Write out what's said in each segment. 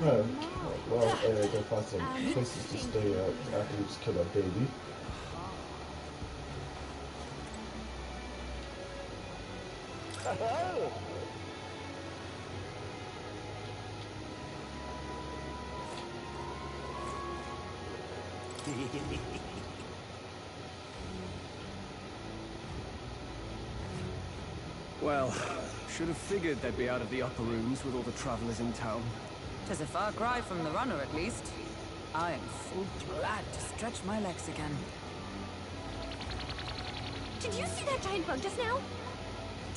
Oh, well, go find some places to stay at after we just kill that baby. Well, should have figured they'd be out of the upper rooms with all the travelers in town. 'Tis a far cry from the runner, at least. I am full glad to stretch my legs again. Did you see that giant bug just now?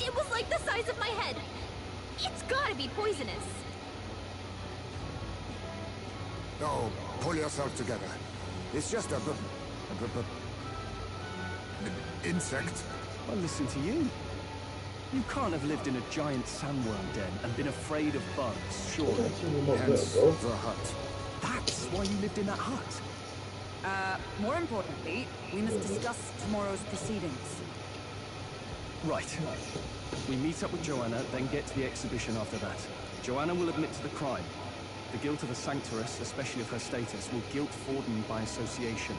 It was like the size of my head. It's gotta be poisonous. Oh, pull yourself together. It's just an insect. Well, listen to you. You can't have lived in a giant sandworm den and been afraid of bugs, surely. Hence the hut. That's why you lived in that hut. More importantly, we must discuss tomorrow's proceedings. Right. We meet up with Joanna, then get to the exhibition after that. Joanna will admit to the crime. The guilt of a sanctoress, especially of her status, will guilt Forden by association.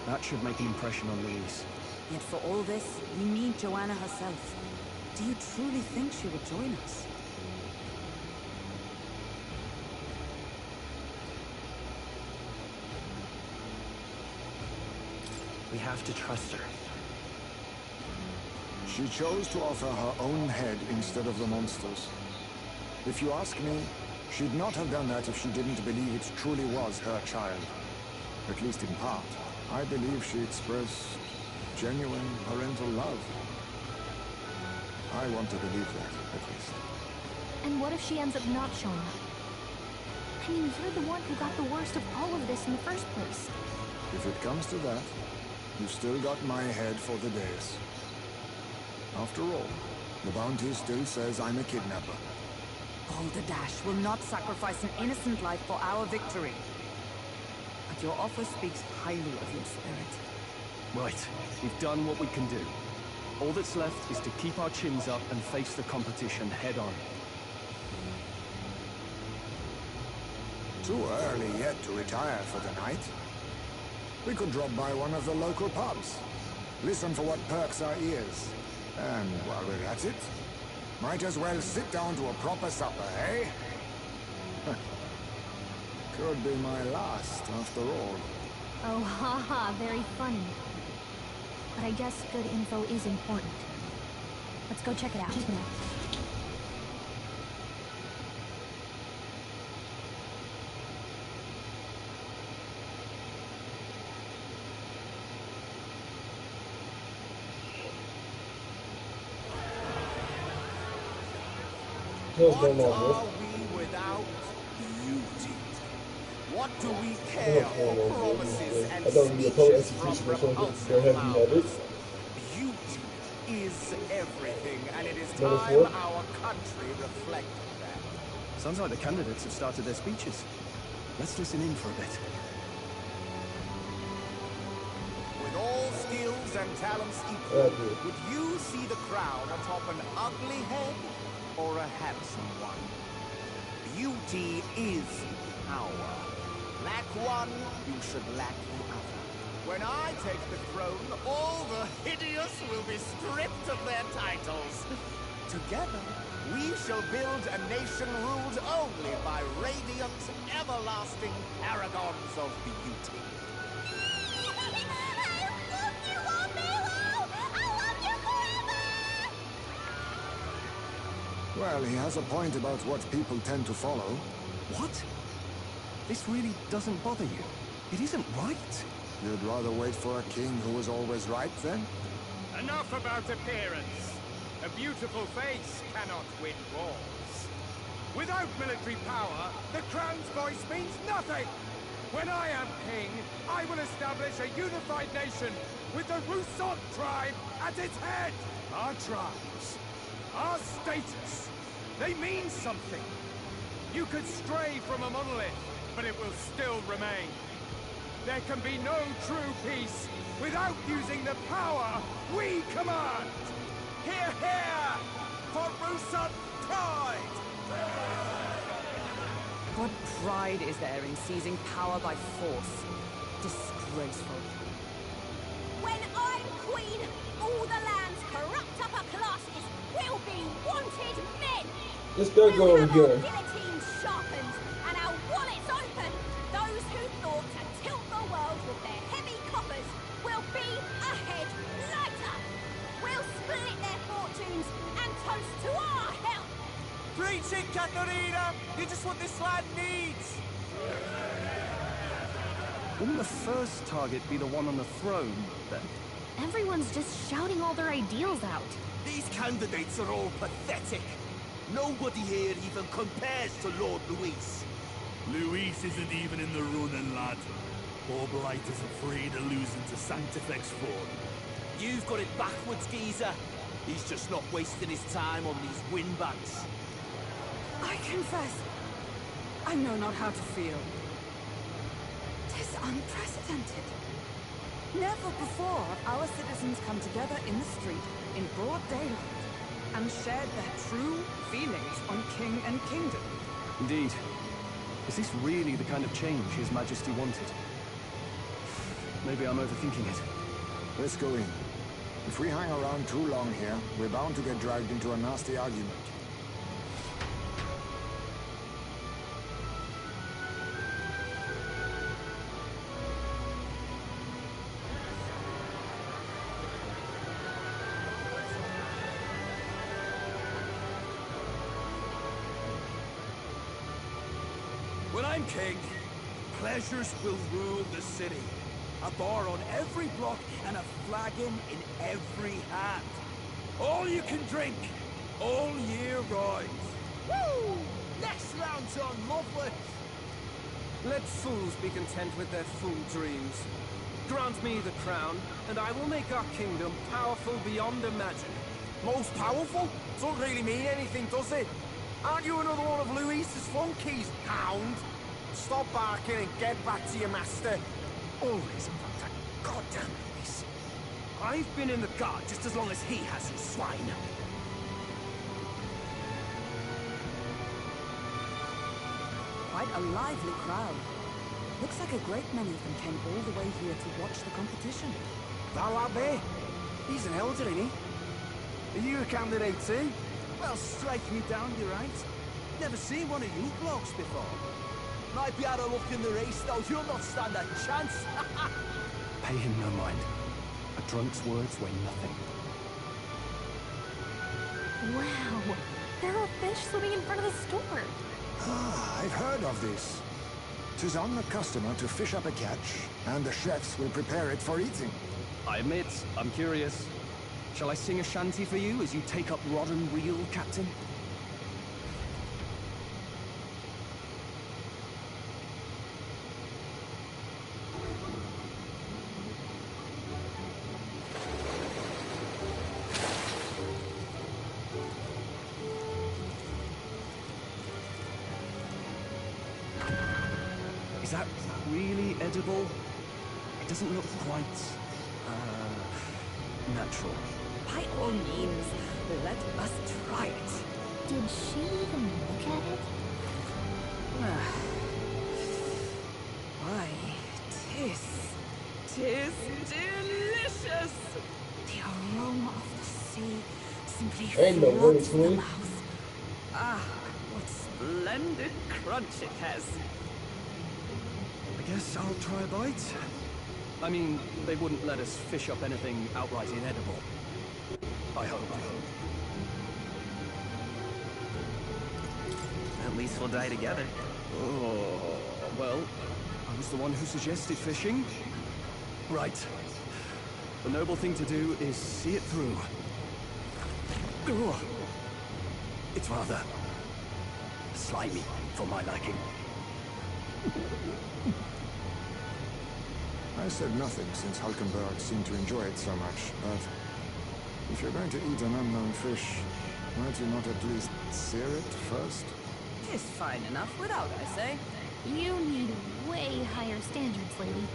That should make an impression on Louise. Yet for all this, we need Joanna herself. Do you truly think she would join us? We have to trust her. She chose to offer her own head instead of the monster's. If you ask me, she'd not have done that if she didn't believe it truly was her child. At least in part. I believe she expressed genuine parental love. I want to believe that, at least. And what if she ends up not showing up? I mean, you're the one who got the worst of all of this in the first place. If it comes to that, you've still got my head for the days. After all, the bounty still says I'm a kidnapper. Balderdash will not sacrifice an innocent life for our victory. But your offer speaks highly of your spirit. Right. We've done what we can do. All that's left is to keep our chins up and face the competition head on. Too early yet to retire for the night. We could drop by one of the local pubs. Listen for what perks our ears. And while we're at it, might as well sit down to a proper supper, eh? Could be my last, after all. Oh, haha, very funny. But I guess good info is important. Let's go check it out. What's What going on are here? we without beauty? What do we I care don't for know promises and I thought it would be a public speeches from execution or something. Go repulsive ahead and edit. mouths? Beauty is everything, and it is Number time 4. our country reflected that. Sounds like the candidates have started their speeches. Let's listen in for a bit. With all skills and talents equal, Okay. would you see the crown atop an ugly head or a handsome one? Beauty is power. Lack one, you should lack the other. When I take the throne, all the hideous will be stripped of their titles. Together, we shall build a nation ruled only by radiant, everlasting paragons of beauty. Well, he has a point about what people tend to follow. What? This really doesn't bother you? It isn't right. You'd rather wait for a king who was always right, then? Enough about appearance. A beautiful face cannot win wars. Without military power, the crown's voice means nothing. When I am king, I will establish a unified nation with the Rousseau tribe at its head. Our tribes, our status, they mean something. You could stray from a monolith, but it will still remain. There can be no true peace without using the power we command. Hear, hear, for Rousseau pride! What pride is there in seizing power by force? Disgraceful. When I'm queen, all the land's corrupt upper classes will be wanted men. Let's go We'll have our again. guillotines sharpened and our wallets open. Those who thought to tilt the world with their heavy coffers will be a head lighter. We'll split their fortunes and toast to our help. Preach it, Katarina! You just what this land needs! Wouldn't the first target be the one on the throne, then? Everyone's just shouting all their ideals out. These candidates are all pathetic. Nobody here even compares to Lord Luis. Luis isn't even in the running, lad. Poor Blight is afraid of losing to Sanctifex Ford. You've got it backwards, geezer. He's just not wasting his time on these windbags. I confess, I know not how to feel. 'Tis unprecedented. Never before have our citizens come together in the street in broad daylight and shared their true feelings on king and kingdom. Indeed. Is this really the kind of change His Majesty wanted? Maybe I'm overthinking it. Let's go in. If we hang around too long here, we're bound to get dragged into a nasty argument. When I'm king, pleasures will rule the city. A bar on every block and a flagon in every hand. All you can drink, all year round. Woo! Next round's on lovely. Let fools be content with their fool dreams. Grant me the crown, and I will make our kingdom powerful beyond imagine. Most powerful? Doesn't really mean anything, does it? Aren't you another one of Luis's flunkies, hound? Stop barking and get back to your master. Always about that goddamn Luis. I've been in the guard just as long as he has, you swine. Quite a lively crowd. Looks like a great many of them came all the way here to watch the competition. That lad there? He's an elder, ain't he? Are you a candidate too? Well, strike me down, you're right. Never seen one of you blokes before. Might be out of luck in the race, though. You'll not stand a chance. Pay him no mind. A drunk's words weigh nothing. Wow, there are fish swimming in front of the store. Ah, I've heard of this. 'Tis on the customer to fish up a catch, and the chefs will prepare it for eating. I admit, I'm curious. Shall I sing a shanty for you as you take up rod and reel, Captain? Is that really edible? It doesn't look quite, natural. By all means, let us try it. Did she even look at it? Why, tis delicious! The aroma of the sea simply Ain't no way, floods the Queen. mouth. Ah, what splendid crunch it has. I guess I'll try a bite. I mean, they wouldn't let us fish up anything outright inedible. I hope. At least we'll die together. Oh, well, I was the one who suggested fishing. Right. The noble thing to do is see it through. Ugh. It's rather slimy for my liking. I said nothing since Hulkenberg seemed to enjoy it so much, but if you're going to eat an unknown fish, might you not at least sear it first? Tis fine enough without, I say. You need way higher standards, lady.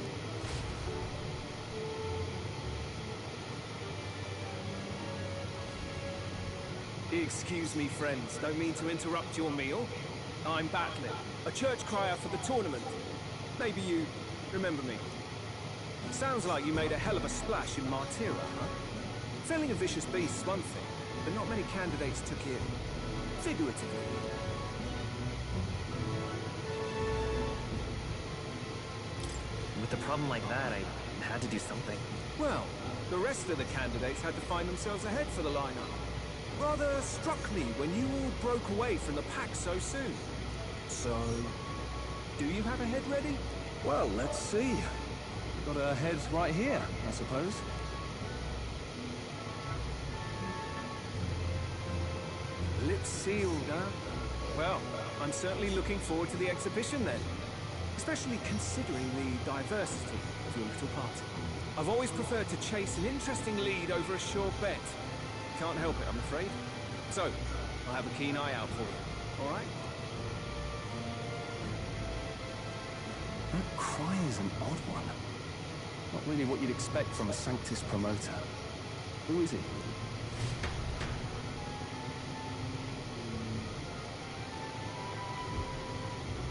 Excuse me, friends. Don't mean to interrupt your meal. I'm Batlin, a church crier for the tournament. Maybe you remember me. Sounds like you made a hell of a splash in Martyra, huh? Felling a vicious beast's one thing, but not many candidates took it figuratively. With a problem like that, I had to do something. Well, the rest of the candidates had to find themselves ahead for the lineup. Rather struck me when you all broke away from the pack so soon. So, do you have a head ready? Well, let's see. Got a head right here, I suppose. Lips sealed, huh? Well, I'm certainly looking forward to the exhibition then. Especially considering the diversity of your little party. I've always preferred to chase an interesting lead over a sure bet. Can't help it, I'm afraid. So, I'll have a keen eye out for you, all right? That cry is an odd one. Not really what you'd expect from a Sanctus promoter. Who is he?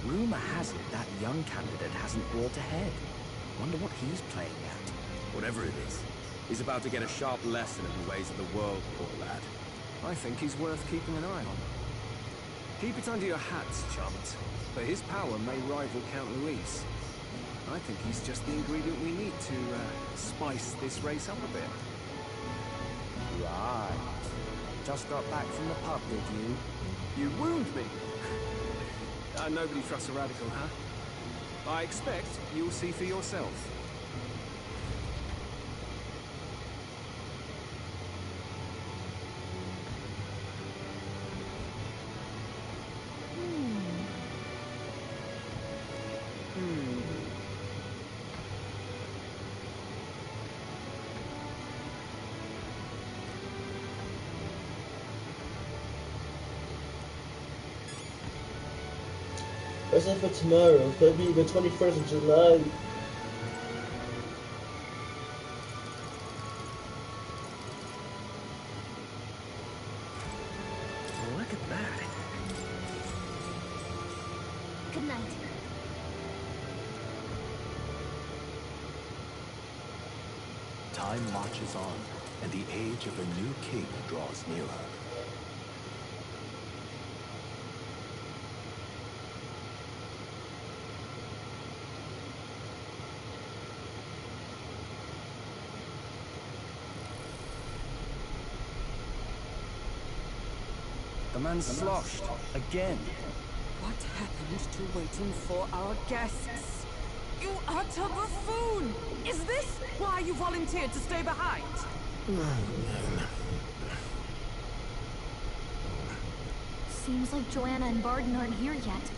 Rumor has it that young candidate hasn't brought ahead. Wonder what he's playing at. Whatever it is, he's about to get a sharp lesson in the ways of the world, poor lad. I think he's worth keeping an eye on. Keep it under your hats, chums. But his power may rival Count Luis. I think he's just the ingredient we need to spice this race up a bit. Right. Just got back from the pub, did you? You wound me. Nobody trusts a radical, huh? I expect you'll see for yourself. What's that for tomorrow? It's gonna be the 21st of July. Look at that. Good night. Time marches on, and the age of a new king draws nearer. The man's sloshed. Again. What happened to waiting for our guests? You utter buffoon! Is this why you volunteered to stay behind? Seems like Joanna and Barden aren't here yet.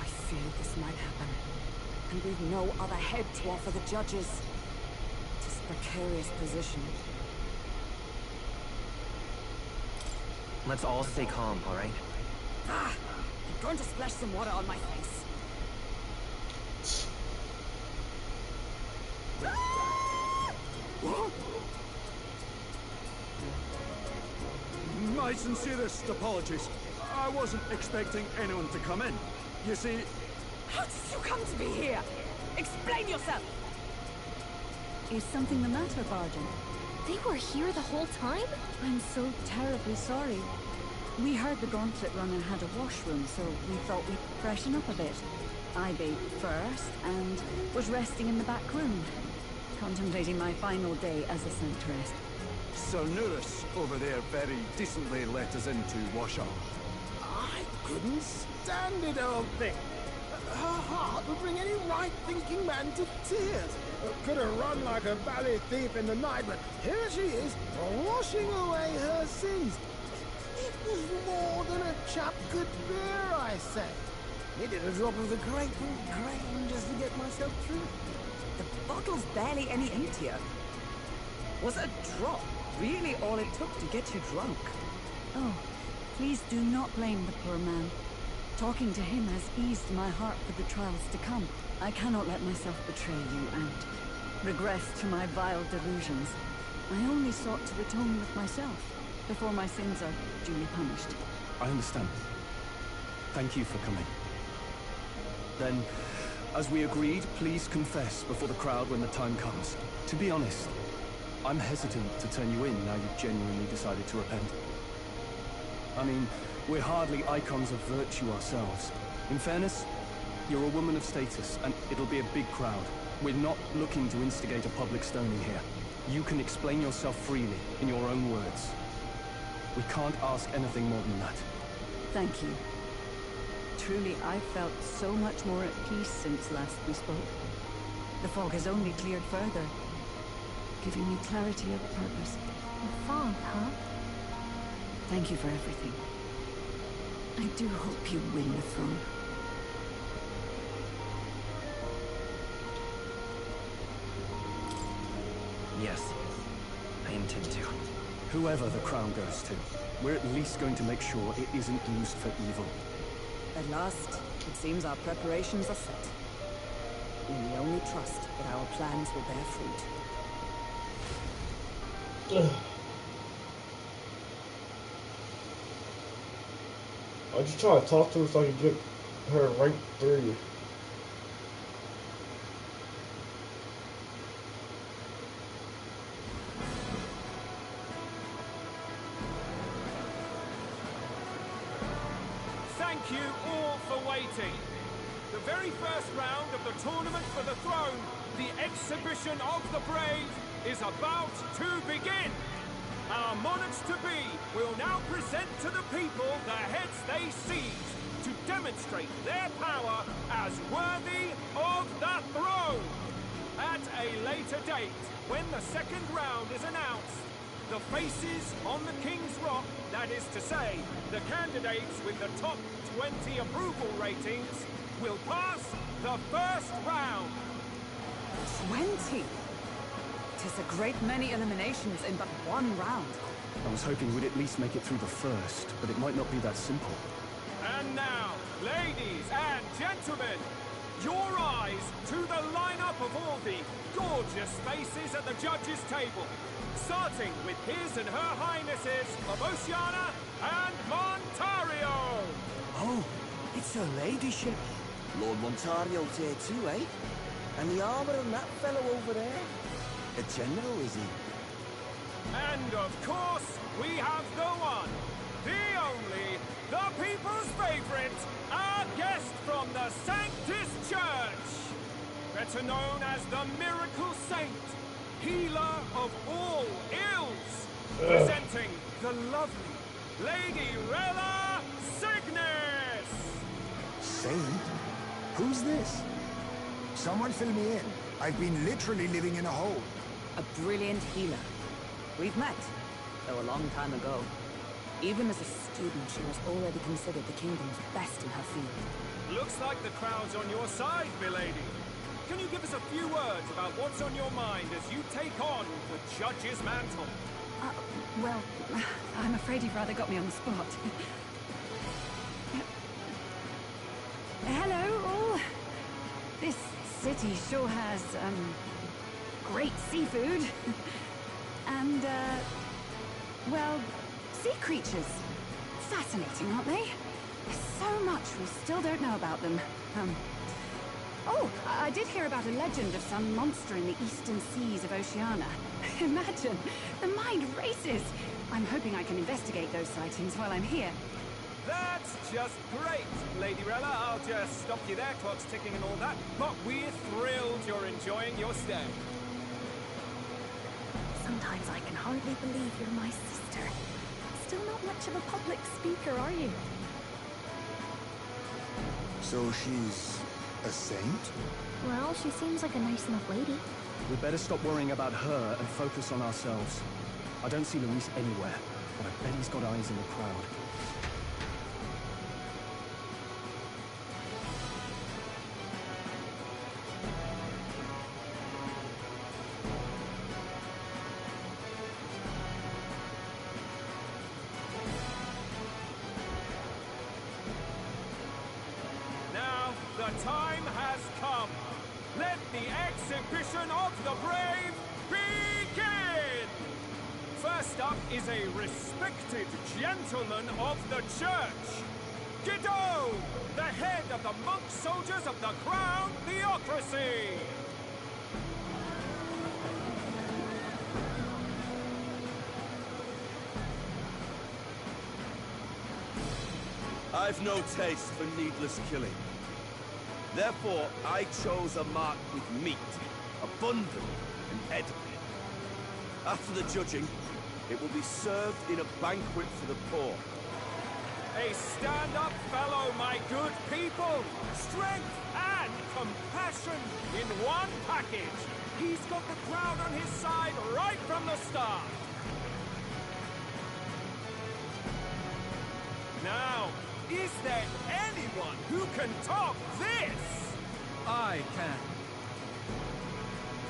I fear this might happen. And we've no other head to offer the judges. It is a precarious position. Let's all stay calm, all right? Ah! I'm going to splash some water on my face. What? My sincerest apologies. I wasn't expecting anyone to come in. You see... How did you come to be here? Explain yourself! Is something the matter, Barden? They were here the whole time? I'm so terribly sorry. We heard the gauntlet runner had a washroom, so we thought we'd freshen up a bit. I bathed first, and was resting in the back room, contemplating my final day as a sanctuarist. Sir Nuris over there very decently let us in to wash up. I couldn't stand it, old thing. Her heart would bring any right-thinking man to tears. Could have run like a valley thief in the night, but here she is, washing away her sins. It was more than a chap could bear, I say. Needed a drop of the grateful grain just to get myself through. The bottle's barely any emptier. Was a drop really all it took to get you drunk? Oh, please do not blame the poor man. Talking to him has eased my heart for the trials to come. I cannot let myself betray you and regress to my vile delusions. I only sought to atone with myself before my sins are duly punished. I understand. Thank you for coming. Then, as we agreed, please confess before the crowd when the time comes. To be honest, I'm hesitant to turn you in now you've genuinely decided to repent. I mean, we're hardly icons of virtue ourselves. In fairness, you're a woman of status, and it'll be a big crowd. We're not looking to instigate a public stoning here. You can explain yourself freely, in your own words. We can't ask anything more than that. Thank you. Truly, I've felt so much more at peace since last we spoke. The fog has only cleared further, giving me clarity of purpose. The fog, huh? Thank you for everything. I do hope you win the throne. Yes, I intend to. Whoever the crown goes to, we're at least going to make sure it isn't used for evil. At last, it seems our preparations are set. We may only trust that our plans will bear fruit. I just try to talk to her so I can get her rank 3. Thank you all for waiting. The very first round of the tournament for the throne, the exhibition of the brave, is about to begin. Our monarchs-to-be will now present to the people the heads they seized to demonstrate their power as worthy of the throne. At a later date, when the second round is announced, the faces on the King's Rock, that is to say, the candidates with the top 20 approval ratings, will pass the first round. 20? 'Tis a great many eliminations in but one round. I was hoping we'd at least make it through the first, but it might not be that simple. And now, ladies and gentlemen, your eyes to the lineup of all the gorgeous faces at the judges' table, starting with His and Her Highnesses of Oceania and Montario. Oh, it's her ladyship. Lord Montario's here too, eh? And the armor on that fellow over there? A general, is he? And of course, we have the one, the only, the people's favorite, our guest from the Sanctus Church. Better known as the Miracle Saint, healer of all ills. Presenting the lovely Lady Rella Cygnus. Saint? Who's this? Someone fill me in. I've been literally living in a hole. A brilliant healer. We've met, though a long time ago. Even as a student, she was already considered the kingdom's best in her field. Looks like the crowd's on your side, milady. Can you give us a few words about what's on your mind as you take on the judge's mantle? Well, I'm afraid you've rather got me on the spot. Hello, all. This city sure has, great seafood. And, well, sea creatures. Fascinating, aren't they? There's so much we still don't know about them. Oh, I did hear about a legend of some monster in the eastern seas of Oceania. Imagine, the mind races. I'm hoping I can investigate those sightings while I'm here. That's just great, Lady Rella. I'll just stop you there, clock's ticking and all that. But we're thrilled you're enjoying your stay. Sometimes I can hardly believe you're my sister. Still not much of a public speaker, are you? So she's a saint? Well, she seems like a nice enough lady. We'd better stop worrying about her and focus on ourselves. I don't see Luis anywhere, but I bet he's got eyes in the crowd. The time has come. Let the exhibition of the brave begin! First up is a respected gentleman of the church, Guido! throne! The head of the monk soldiers of the Crown Theocracy! I've no taste for needless killing. Therefore, I chose a mark with meat, abundant and edible. After the judging, it will be served in a banquet for the poor. A stand-up fellow, my good people! Strength and compassion in one package! He's got the crowd on his side right from the start! Now, is there anyone who can top this? I can.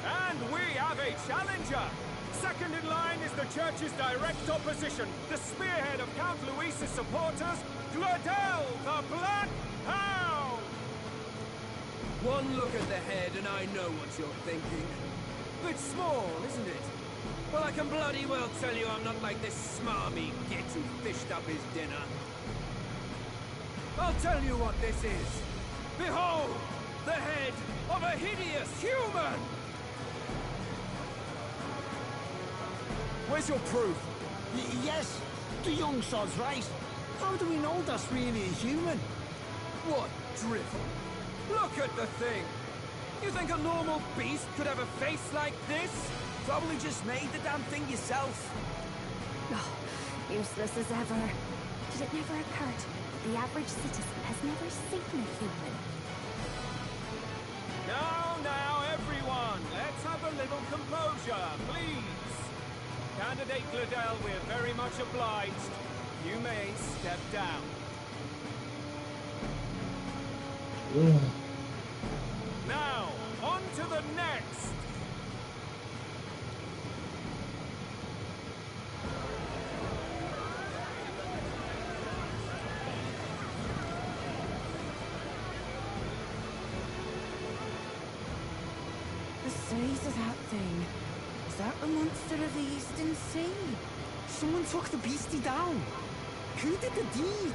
And we have a challenger! Second in line is the church's direct opposition, the spearhead of Count Luis's supporters, Gladel the Black Hound! One look at the head and I know what you're thinking. Bit small, isn't it? Well, I can bloody well tell you I'm not like this smarmy git who fished up his dinner. I'll tell you what this is. Behold, the head of a hideous human! Where's your proof? Yes, the young sod's right. How do we know that's really a human? What drivel? Look at the thing! You think a normal beast could have a face like this? Probably just made the damn thing yourself. Oh, useless as ever. Did it never occur to me that the average citizen has never seen a human? Now, everyone, let's have a little composure, please. Candidate Gladel, we're very much obliged. You may step down. Now, on to the next! The size of that thing. Is that the monster of the Eastern Sea? Someone took the beastie down. Who did the deed?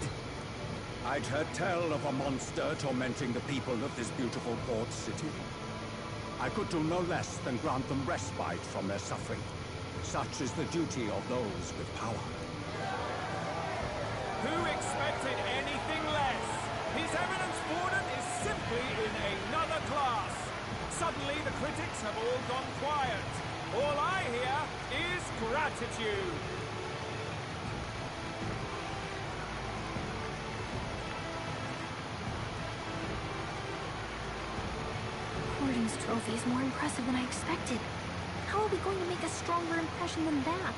I'd heard tell of a monster tormenting the people of this beautiful port city. I could do no less than grant them respite from their suffering. Such is the duty of those with power. Who expected anything less? His Eminence Borden is simply in another class. Suddenly the critics have all gone quiet. All I hear is gratitude. Borden's trophy is more impressive than I expected. How are we going to make a stronger impression than that?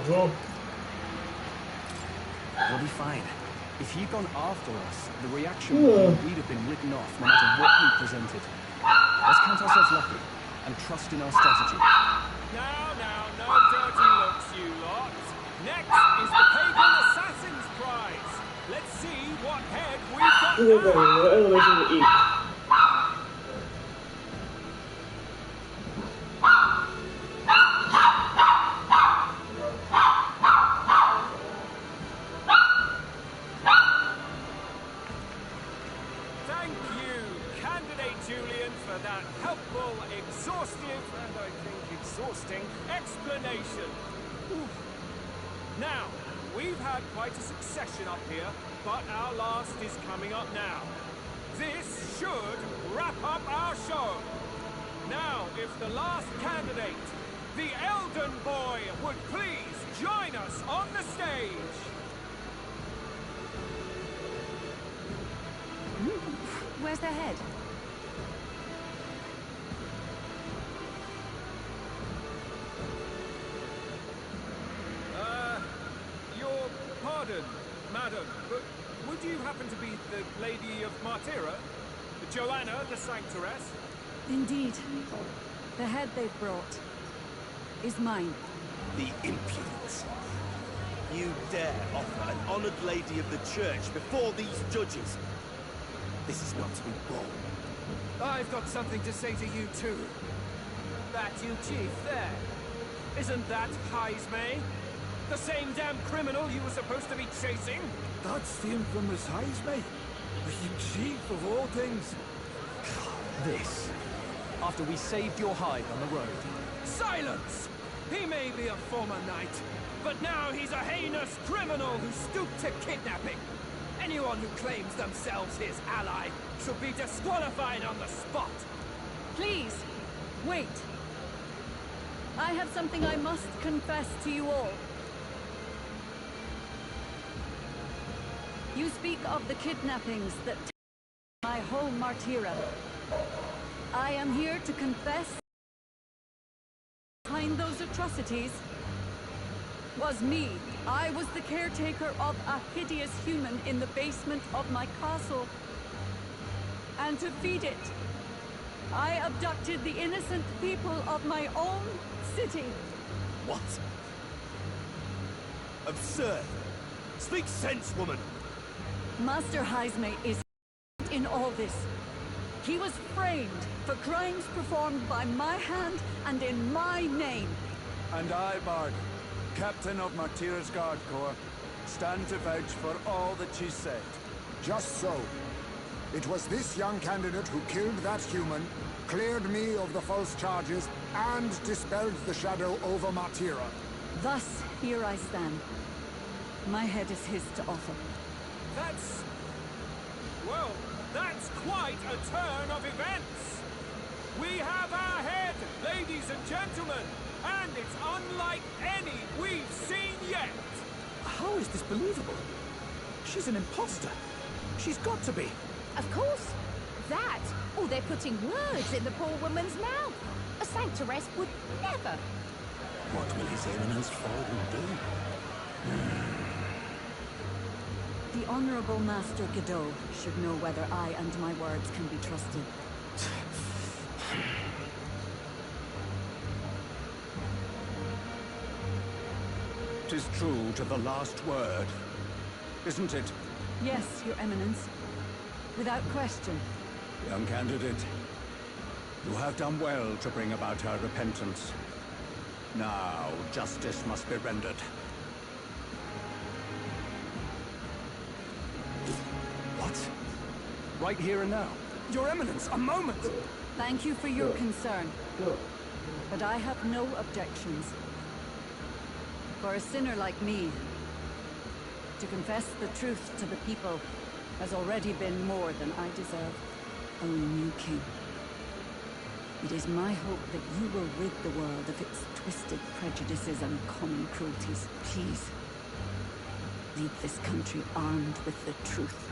Well, we'll be fine. If he'd gone after us, the reaction would be we'd have been written off no matter what we presented. Let's count ourselves lucky and trust in our strategy. Now, no dirty looks, you lot. Next is the Pagan Assassin's Prize. Let's see what head we've got now. Elevation to eat. Thank you, Candidate Julian, for that helpful, exhaustive, and I think exhausting explanation. Oof. Now, we've had quite a succession up here, but our last is coming up now. This should wrap up our show. Now, if the last candidate, the Elden Boy, would please join us on the stage. Where's their head? Your pardon, madam, but would you happen to be the Lady of Martyra? Joanna the Sanctoress? Indeed. The head they've brought is mine. The impudence. You dare offer an honored lady of the church before these judges. This is not to be borne. I've got something to say to you too. That you chief there. Isn't that Heismay? The same damn criminal you were supposed to be chasing? That's the infamous Heismay. The chief of all things. This, after we saved your hide on the road. Silence! He may be a former knight, but now he's a heinous criminal who stooped to kidnapping. Anyone who claims themselves his ally should be disqualified on the spot. Please, wait. I have something I must confess to you all. You speak of the kidnappings that my home Martyra. I am here to confess behind those atrocities was me. I was the caretaker of a hideous human in the basement of my castle. And to feed it, I abducted the innocent people of my own city. What? Absurd. Speak sense, woman. Master Heismay is in all this. He was framed for crimes performed by my hand and in my name. And I, Bard, Captain of Martyra's Guard Corps, stand to vouch for all that she said. Just so. It was this young candidate who killed that human, cleared me of the false charges, and dispelled the shadow over Martyra. Thus, here I stand. My head is his to offer. That's... well, that's quite a turn of events. We have our head, ladies and gentlemen, and it's unlike any we've seen yet. How is this believable? She's an imposter. She's got to be. Of course. That, or they're putting words in the poor woman's mouth. A sanctoress would never. What will His Eminence Forden do? The Honorable Master Godot should know whether I and my words can be trusted. 'Tis true to the last word, isn't it? Yes, Your Eminence. Without question. Young candidate, you have done well to bring about her repentance. Now, justice must be rendered. What? Right here and now? Your Eminence, a moment! Thank you for your concern. But I have no objections. For a sinner like me, to confess the truth to the people has already been more than I deserve. O new king, it is my hope that you will rid the world of its twisted prejudices and common cruelties. Please, leave this country armed with the truth.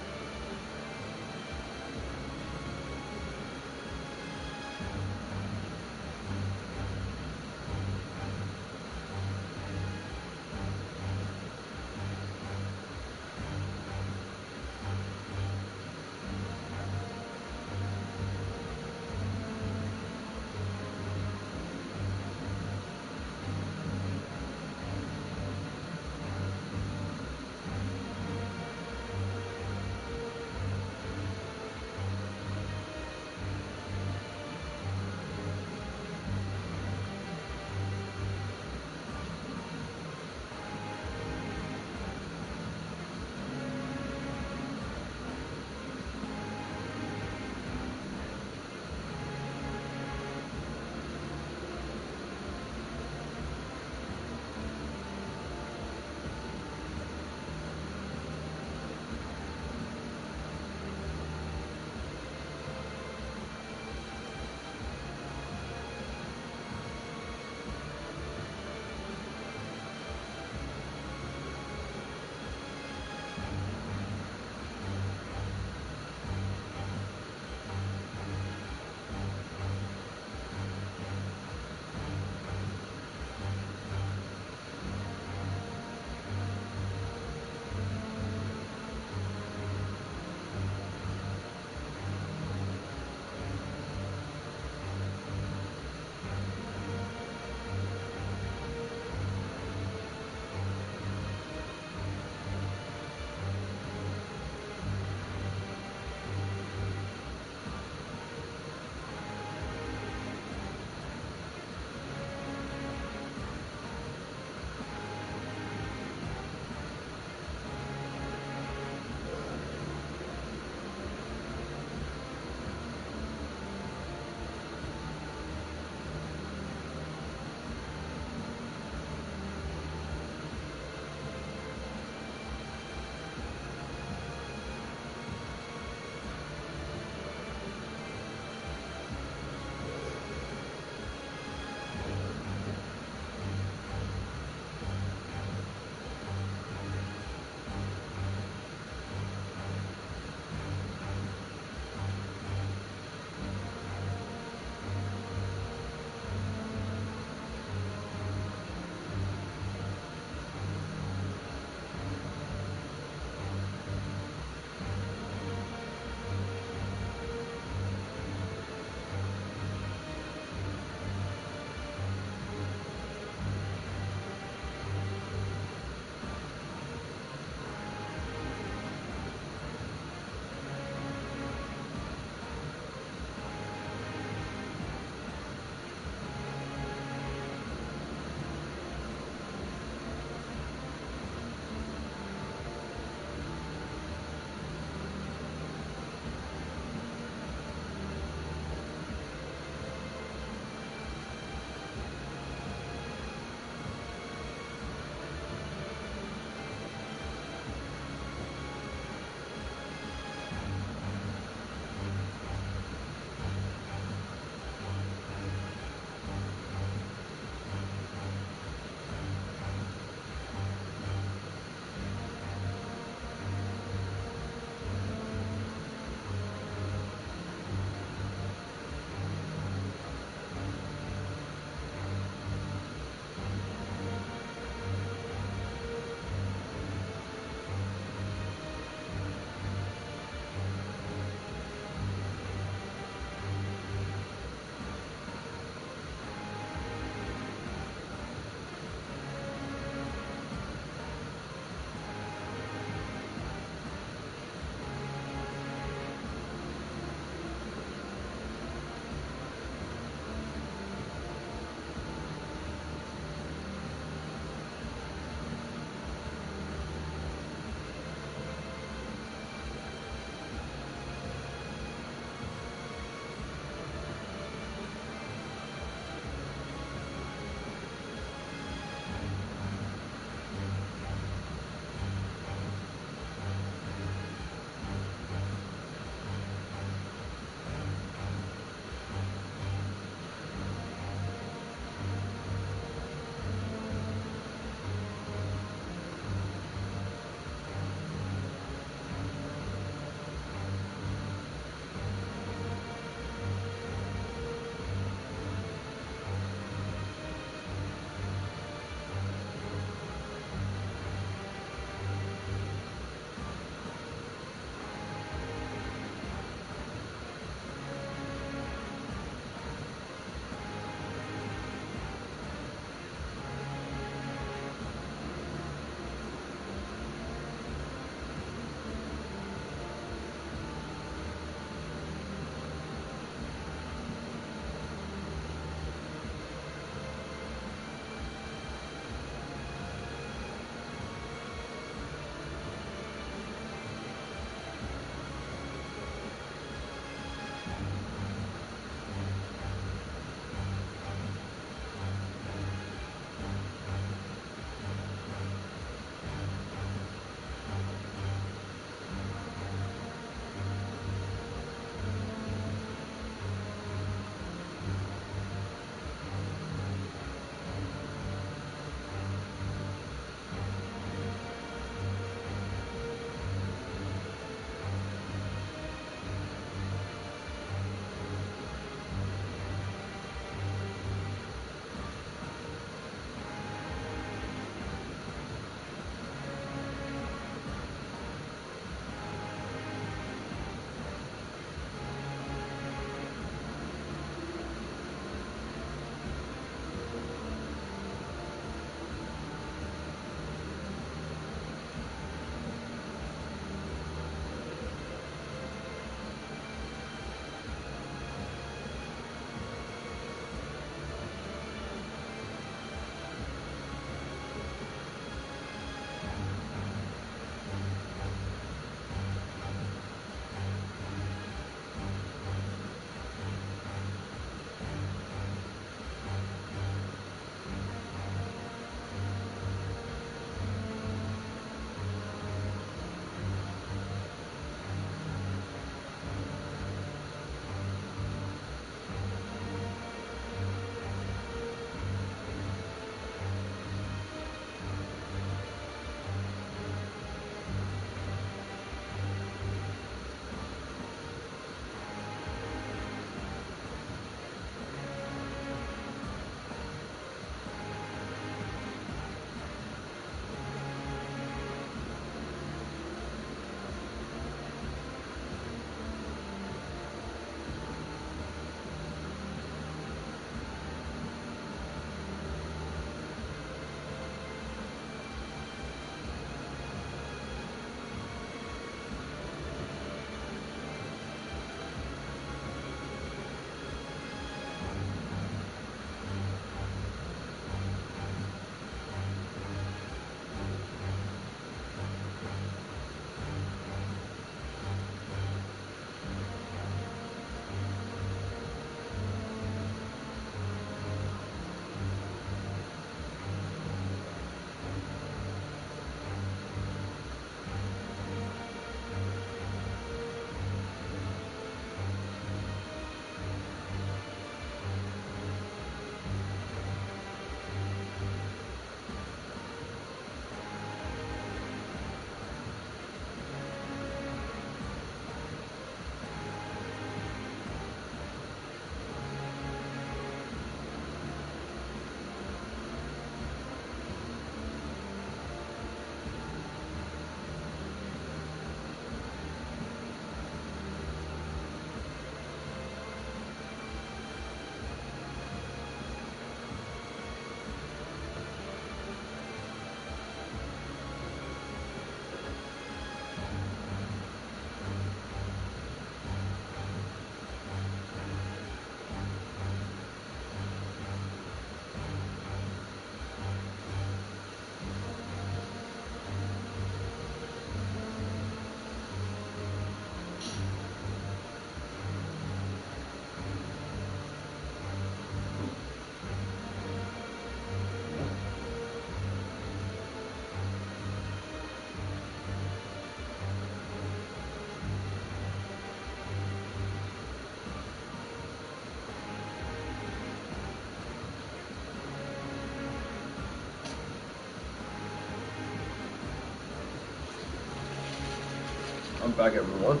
back, everyone.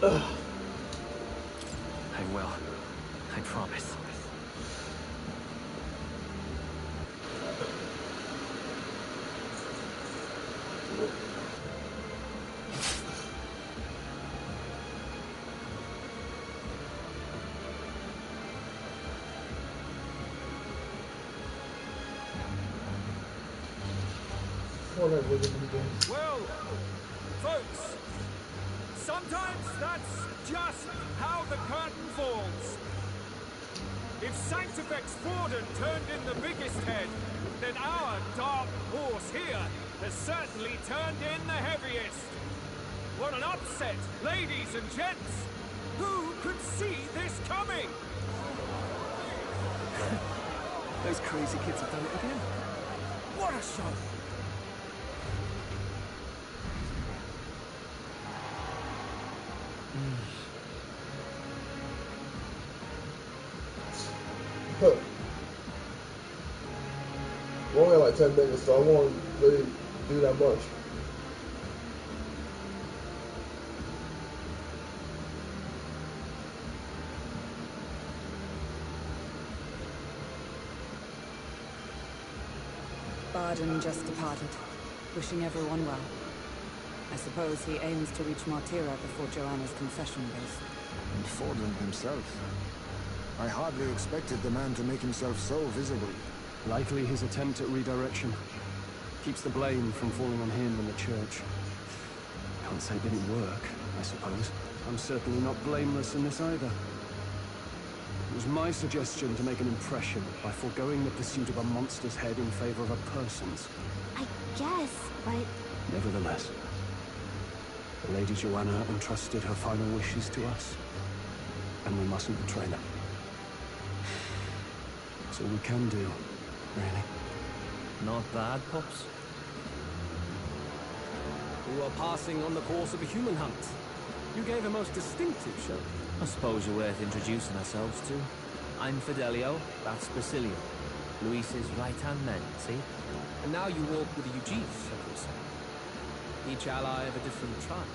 I will. I promise. Well, folks, sometimes that's just how the curtain falls. If Sanctifex Forden turned in the biggest head, then our dark horse here has certainly turned in the heaviest. What an upset, ladies and gents! Who could see this coming? Those crazy kids have done it again. What a show! We only got like 10 minutes, so I won't really do that much. Barden just departed, wishing everyone well. I suppose he aims to reach Martira before Joanna's confession goes. And Forden himself. I hardly expected the man to make himself so visible. Likely his attempt at redirection. Keeps the blame from falling on him and the church. Can't say it didn't work, I suppose. I'm certainly not blameless in this either. It was my suggestion to make an impression by foregoing the pursuit of a monster's head in favor of a person's. I guess, but... Nevertheless, the Lady Joanna entrusted her final wishes to us, and we mustn't betray them. It's all we can do, really. Not bad, Pops. You are passing on the course of a human hunt. You gave a most distinctive show. I suppose you're worth introducing ourselves to. I'm Fidelio, that's Basilio. Luis's right-hand man, see? And now you walk with the Ujis, I could say. Each ally of a different tribe.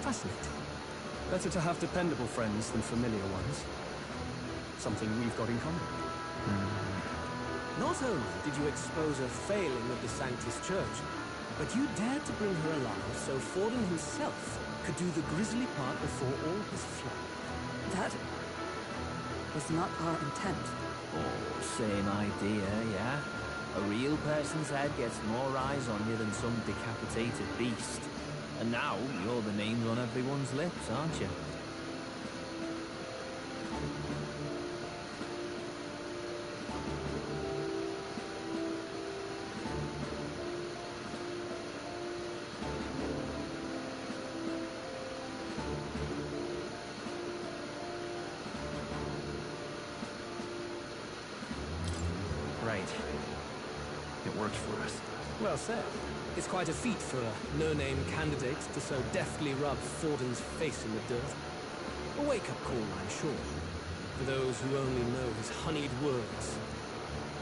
Fascinating. Better to have dependable friends than familiar ones. Something we've got in common. Not only did you expose a failing of the Sanctus Church, but you dared to bring her alive so Forden himself could do the grisly part before all his flock. That was not our intent. Oh, same idea, yeah? A real person's head gets more eyes on you than some decapitated beast. And now, you're the names on everyone's lips, aren't you? Right. It worked for us. Well said. It's quite a feat for a no-name candidate to so deftly rub Forden's face in the dirt. A wake-up call, I'm sure, for those who only know his honeyed words.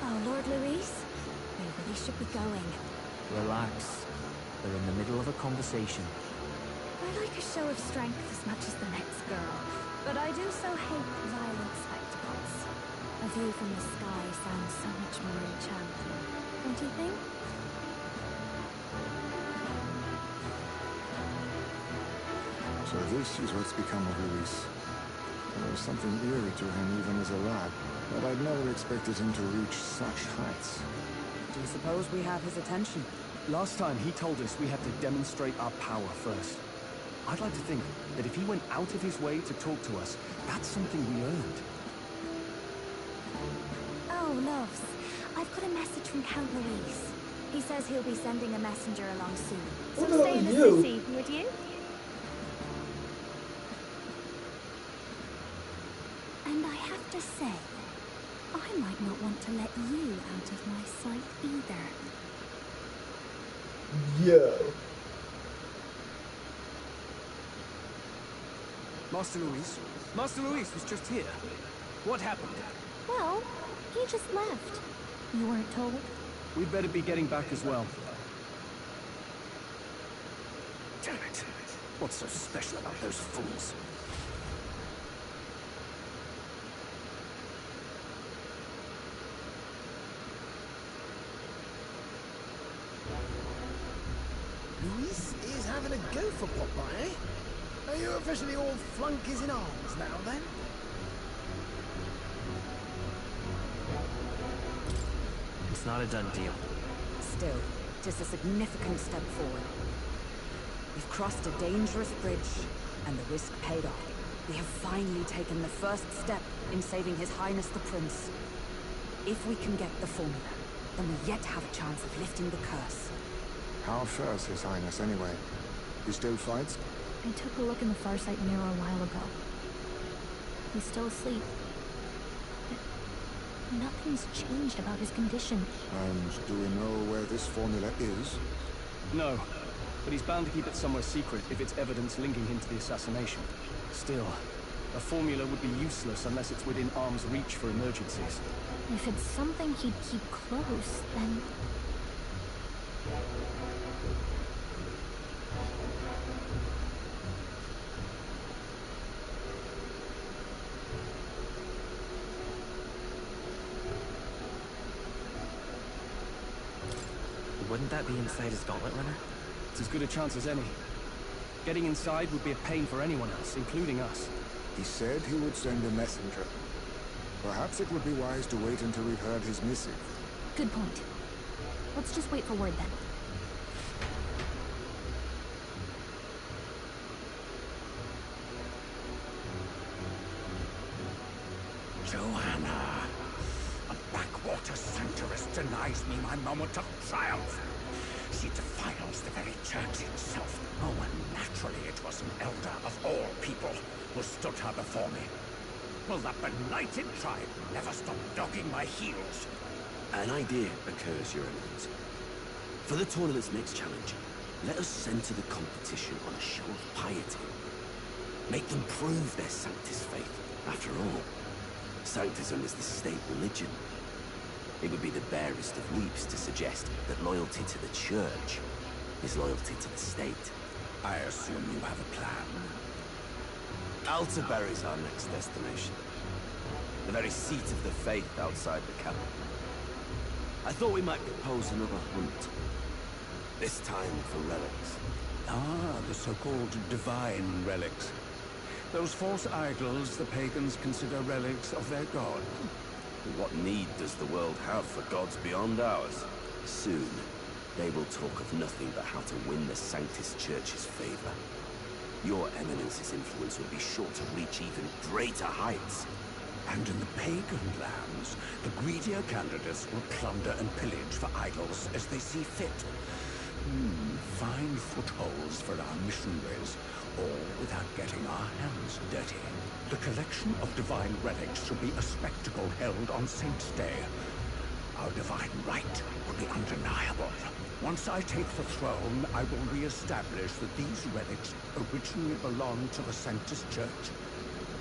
Oh, Lord Luis, we really should be going. Relax. They're in the middle of a conversation. I like a show of strength as much as the next girl, but I do so hate violent spectacles. A view from the sky sounds so much more enchanting, don't you think? So this is what's become of Luis. There was something eerie to him even as a lad, but I'd never expected him to reach such heights. Do you suppose we have his attention? Last time he told us we had to demonstrate our power first. I'd like to think that if he went out of his way to talk to us, that's something we earned. Oh, loves. I've got a message from Count Luis. He says he'll be sending a messenger along soon. So stay in the city, would you? And I have to say, I might not want to let you out of my sight either. Yo. Master Luis? Master Luis was just here. What happened? Well, he just left. You weren't told? We'd better be getting back as well. What's so special about those fools? Luis is having a go for Popeye, eh? Are you officially all flunkies in arms now, then? It's not a done deal. Still, it is a significant step forward. We've crossed a dangerous bridge, and the risk paid off. We have finally taken the first step in saving His Highness the Prince. If we can get the formula, then we yet have a chance of lifting the curse. How fares His Highness, anyway? He still fights? I took a look in the Farsight mirror a while ago. He's still asleep. But nothing's changed about his condition. And do we know where this formula is? No, but he's bound to keep it somewhere secret if it's evidence linking him to the assassination. Still, a formula would be useless unless it's within arm's reach for emergencies. If it's something he'd keep close, then... Wouldn't that be inside his gauntlet runner? It's as good a chance as any. Getting inside would be a pain for anyone else, including us. He said he would send a messenger. Perhaps it would be wise to wait until we've heard his missive. Good point. Let's just wait for word then. Joanna! A backwater sanctuarist denies me my moment of triumph! She defiles the very church itself. Oh, and naturally it was an elder of all people who stood her before me. Will that benighted tribe never stop dogging my heels? An idea occurs, Your Eminence. For the tournament's next challenge, let us center the competition on a show of piety. Make them prove their Sanctus faith. After all, Sanctism is the state religion. It would be the barest of leaps to suggest that loyalty to the church is loyalty to the state. I assume you have a plan. Altaberry's our next destination. The very seat of the faith outside the capital. I thought we might propose another hunt. This time for relics. Ah, the so-called divine relics. Those false idols the pagans consider relics of their god. What need does the world have for gods beyond ours? Soon, they will talk of nothing but how to win the Sanctus Church's favor. Your Eminence's influence will be sure to reach even greater heights. And in the pagan lands, the greedier candidates will plunder and pillage for idols as they see fit. Fine footholds for our missionaries, all without getting our hands dirty. The collection of divine relics should be a spectacle held on Saint's Day. Our divine right will be undeniable. Once I take the throne, I will re-establish that these relics originally belonged to the Sanctus Church,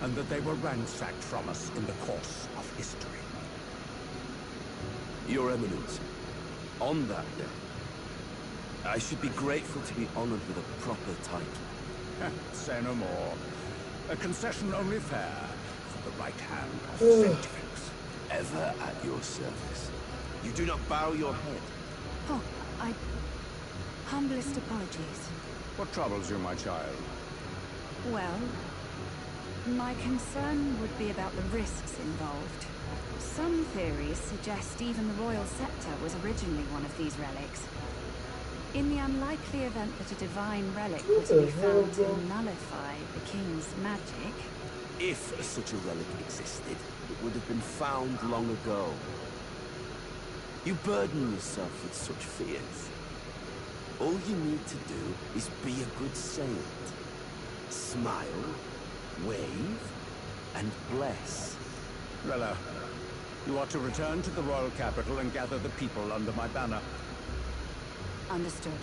and that they were ransacked from us in the course of history. Your Eminence, on that day, I should be grateful to be honored with a proper title. Say no more. A concession only fair for the right hand of Sanctifex. Ever at your service. You do not bow your head. Oh, humblest apologies. What troubles you, my child? Well, my concern would be about the risks involved. Some theories suggest even the royal scepter was originally one of these relics. In the unlikely event that a divine relic were to be found to nullify the king's magic... If such a relic existed, it would have been found long ago. You burden yourself with such fears. All you need to do is be a good saint. Smile, wave, and bless. Rella, you are to return to the royal capital and gather the people under my banner. Understood.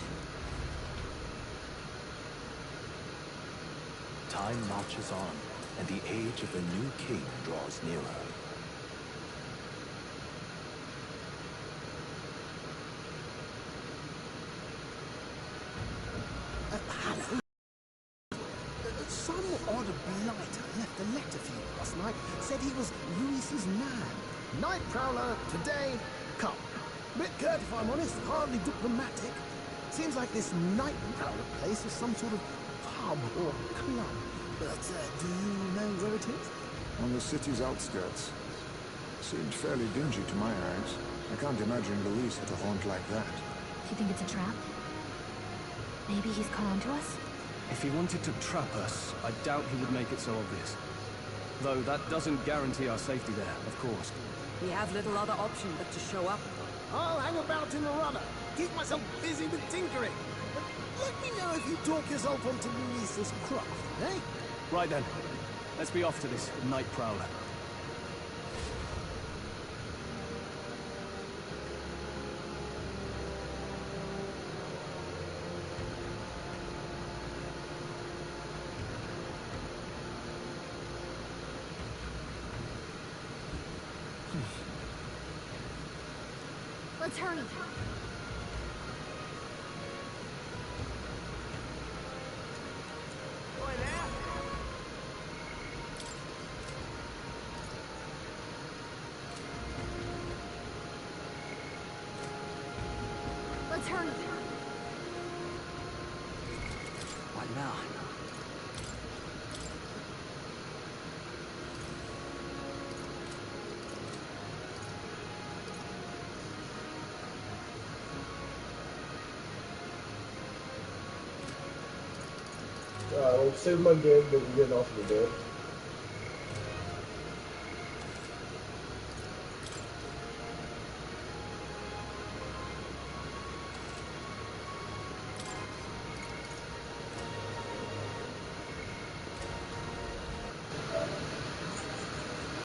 Time marches on, and the age of the new king draws nearer. Hello. Some odd blighter left a letter for you last night. Said he was Luis's man. Night Prowler, today, come. Bit curt if I'm honest, hardly diplomatic. Seems like this Night Prowler place is some sort of pub or club. But do you know where it is? On the city's outskirts. Seemed fairly dingy to my eyes. I can't imagine Luis at a haunt like that. You think it's a trap? Maybe he's caught on to us? If he wanted to trap us, I doubt he would make it so obvious. Though that doesn't guarantee our safety there, of course. We have little other option but to show up. I'll hang about in the runner. Keep myself busy with tinkering. But let me know if you talk yourself onto Luis's craft, eh? Right then. Let's be off to this Night Prowler. Let's hurry. Let's hurry. What now? Alright, well, save my game, but we're getting off of the bed.